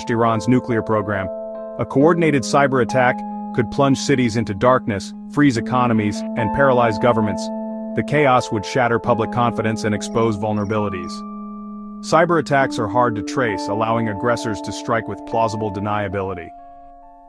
Iran's nuclear program. A coordinated cyber attack could plunge cities into darkness, freeze economies, and paralyze governments. The chaos would shatter public confidence and expose vulnerabilities. Cyber attacks are hard to trace, allowing aggressors to strike with plausible deniability.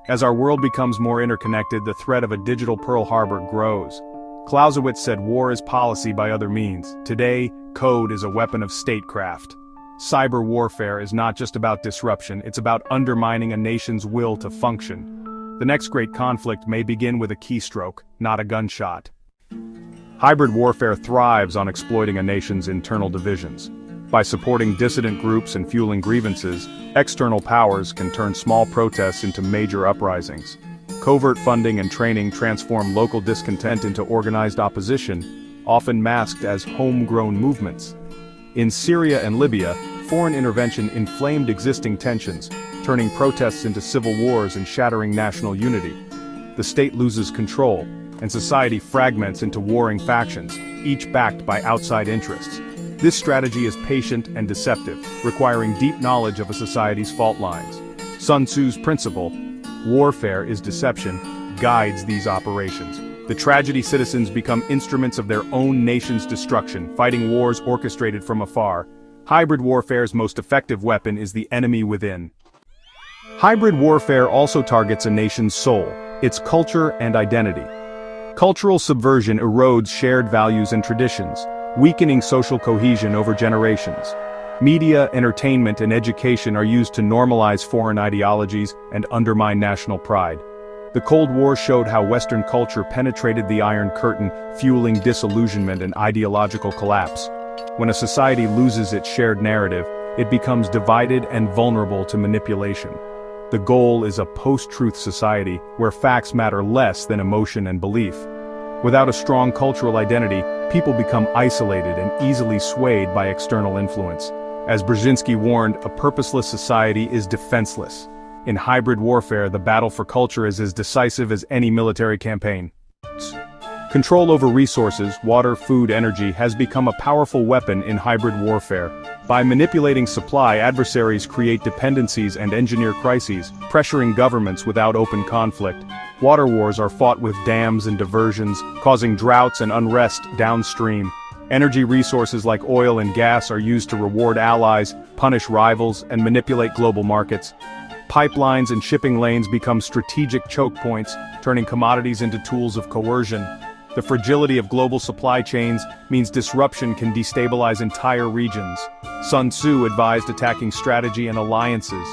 As our world becomes more interconnected, the threat of a digital Pearl Harbor grows. Clausewitz said war is policy by other means. Today, code is a weapon of statecraft. Cyber warfare is not just about disruption, it's about undermining a nation's will to function. The next great conflict may begin with a keystroke, not a gunshot. Hybrid warfare thrives on exploiting a nation's internal divisions. By supporting dissident groups and fueling grievances, external powers can turn small protests into major uprisings. Covert funding and training transform local discontent into organized opposition, often masked as homegrown movements. In Syria and Libya, foreign intervention inflamed existing tensions, turning protests into civil wars and shattering national unity. The state loses control, and society fragments into warring factions, each backed by outside interests. This strategy is patient and deceptive, requiring deep knowledge of a society's fault lines. Sun Tzu's principle, warfare is deception, guides these operations. The tragedy citizens become instruments of their own nation's destruction, fighting wars orchestrated from afar. Hybrid warfare's most effective weapon is the enemy within. Hybrid warfare also targets a nation's soul, its culture and identity. Cultural subversion erodes shared values and traditions, weakening social cohesion over generations. Media, entertainment, and education are used to normalize foreign ideologies and undermine national pride. The Cold War showed how Western culture penetrated the Iron Curtain, fueling disillusionment and ideological collapse. When a society loses its shared narrative, it becomes divided and vulnerable to manipulation. The goal is a post-truth society where facts matter less than emotion and belief. Without a strong cultural identity, people become isolated and easily swayed by external influence. As Brzezinski warned, a purposeless society is defenseless. In hybrid warfare, the battle for culture is as decisive as any military campaign. Control over resources, water, food, energy, has become a powerful weapon in hybrid warfare. By manipulating supply, adversaries create dependencies and engineer crises, pressuring governments without open conflict. Water wars are fought with dams and diversions, causing droughts and unrest downstream. Energy resources like oil and gas are used to reward allies, punish rivals, and manipulate global markets. Pipelines and shipping lanes become strategic choke points, turning commodities into tools of coercion. The fragility of global supply chains means disruption can destabilize entire regions. Sun Tzu advised attacking strategy and alliances,